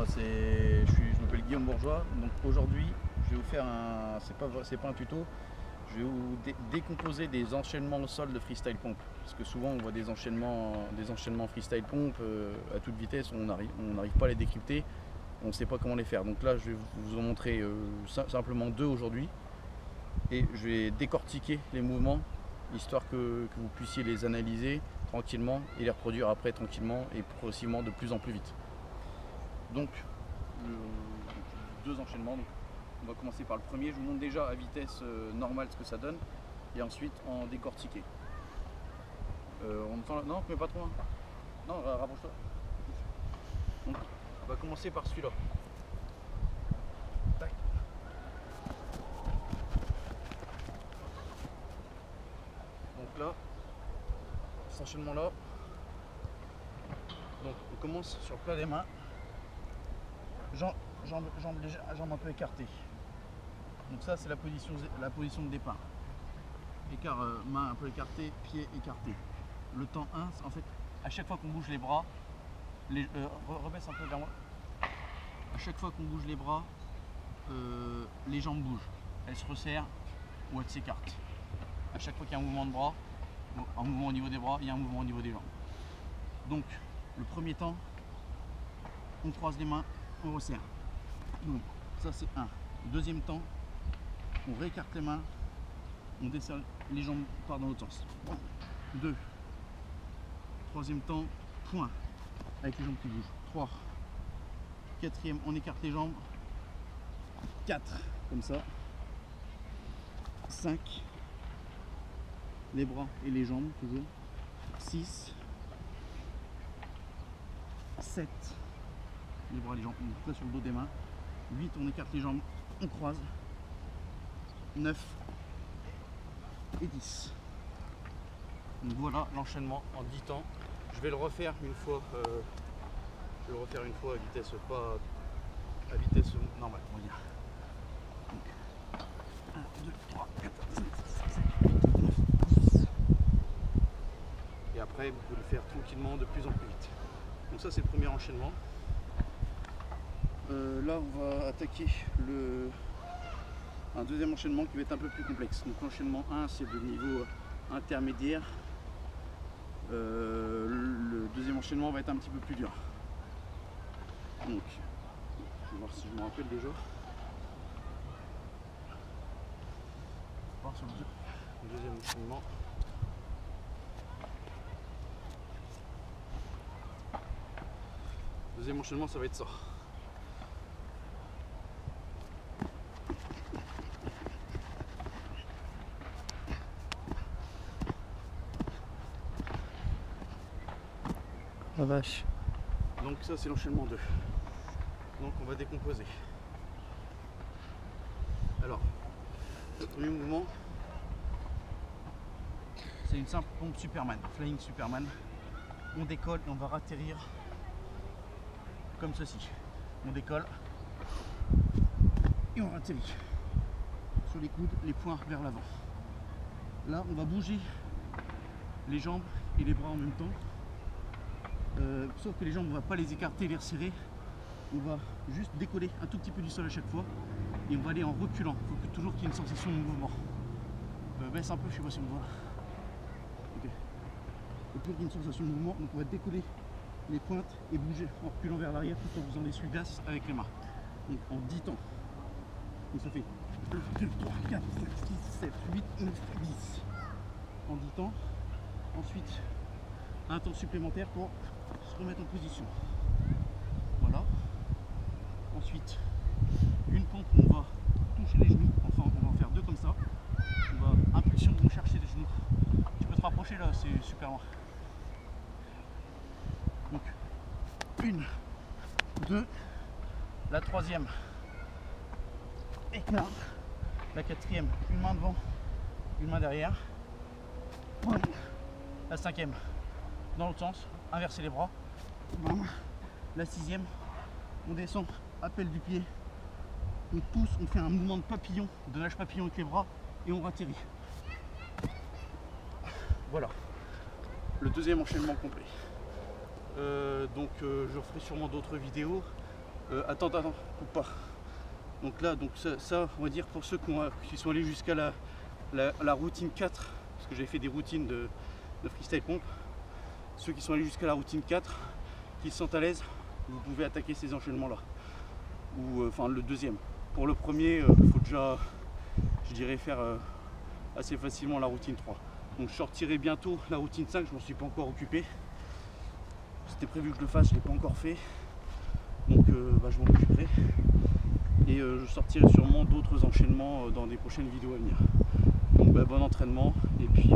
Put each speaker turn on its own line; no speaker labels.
Je m'appelle Guillaume Bourgeois. Donc aujourd'hui, je vais vous faire un, c'est pas un tuto, je vais vous décomposer des enchaînements au sol de freestyle pompe. Parce que souvent on voit des enchaînements freestyle pompe à toute vitesse, on n'arrive pas à les décrypter, on ne sait pas comment les faire. Donc là, je vais vous en montrer simplement deux aujourd'hui, et je vais décortiquer les mouvements histoire que vous puissiez les analyser tranquillement et les reproduire après tranquillement et progressivement de plus en plus vite. Donc, deux enchaînements. Donc, on va commencer par le premier. Je vous montre déjà à vitesse normale ce que ça donne et ensuite en décortiquer. On entend là? Non, mais pas trop loin. Non, rapproche-toi. Donc, on va commencer par celui-là. Tac. Donc là, cet enchaînement-là. Donc, on commence sur plat des mains. Jambes un peu écartées. Donc ça, c'est la position de départ. Écart, main un peu écartée, pied écarté. Le temps 1, en fait, à chaque fois qu'on bouge les bras, rebaisse un peu vers moi. À chaque fois qu'on bouge les bras, les jambes bougent. Elles se resserrent ou elles s'écartent. À chaque fois qu'il y a un mouvement de bras, un mouvement au niveau des bras, il y a un mouvement au niveau des jambes. Donc, le premier temps, on croise les mains, on resserre. Donc, ça c'est un. Deuxième temps, on réécarte les mains, on desserre les jambes, part dans l'autre sens. 2. Troisième temps, point, avec les jambes qui bougent. 3. Quatrième, on écarte les jambes. 4, comme ça. 5. Les bras et les jambes, toujours. 6. 7. Les bras et les jambes, on presse sur le dos des mains. 8, on écarte les jambes, on croise. 9 et 10. Donc voilà l'enchaînement en 10 temps. Je vais le refaire une fois, à vitesse normale, on va dire. Donc, 1, 2, 3, 4, 5, 6, 7, 8, 9, 10. Et après, vous pouvez le faire tranquillement de plus en plus vite. Donc ça, c'est le premier enchaînement. Là, on va attaquer un deuxième enchaînement qui va être un peu plus complexe. Donc l'enchaînement 1, c'est de niveau intermédiaire. Le deuxième enchaînement va être un petit peu plus dur. Donc, je vais voir si je me rappelle déjà. On part sur le deuxième enchaînement. Deuxième enchaînement, ça va être ça.
La vache.
Donc ça, c'est l'enchaînement 2. Donc on va décomposer. Alors, le premier mouvement, c'est une simple pompe Superman, Flying Superman. On décolle et on va ratterrir comme ceci. On décolle et on ratterrit sur les coudes, les poings vers l'avant. Là, on va bouger les jambes et les bras en même temps. Sauf que les jambes, on ne va pas les écarter, les resserrer. On va juste décoller un tout petit peu du sol à chaque fois et on va aller en reculant. Il faut toujours qu'il y ait une sensation de mouvement. Baisse un peu, je sais pas si on voit. Okay. Il faut toujours qu'il y ait une sensation de mouvement. Donc on va décoller les pointes et bouger en reculant vers l'arrière tout en faisant des essuie-glaces avec les mains. Donc en 10 temps. Donc ça fait 1, 2, 3, 4, 5, 6, 7, 8, 9, 10. En 10 temps. Ensuite, un temps supplémentaire pour se remettre en position. Voilà. Ensuite, une pompe où on va toucher les genoux. Enfin, on va en faire deux comme ça. On va impulsion, on chercher les genoux. Tu peux te rapprocher là, c'est super loin. Donc, 1, 2, la troisième, écart. La quatrième, une main devant, une main derrière. La cinquième, dans l'autre sens, inverser les bras. La sixième, on descend, appel du pied, on pousse, on fait un mouvement de papillon, de nage papillon avec les bras et on ratterrit. Voilà, le deuxième enchaînement complet. Je ferai sûrement d'autres vidéos Attends, coupe pas. Donc là, ça, on va dire pour ceux qui sont allés jusqu'à la routine 4, parce que j'ai fait des routines de freestyle pompe. Ceux qui sont allés jusqu'à la routine 4, qui se sentent à l'aise, vous pouvez attaquer ces enchaînements-là. Ou enfin le deuxième. Pour le premier, il faut déjà, je dirais, faire assez facilement la routine 3. Donc je sortirai bientôt la routine 5, je m'en suis pas encore occupé. C'était prévu que je le fasse, je ne l'ai pas encore fait. Donc je m'en occuperai. Et je sortirai sûrement d'autres enchaînements dans des prochaines vidéos à venir. Donc bon entraînement et puis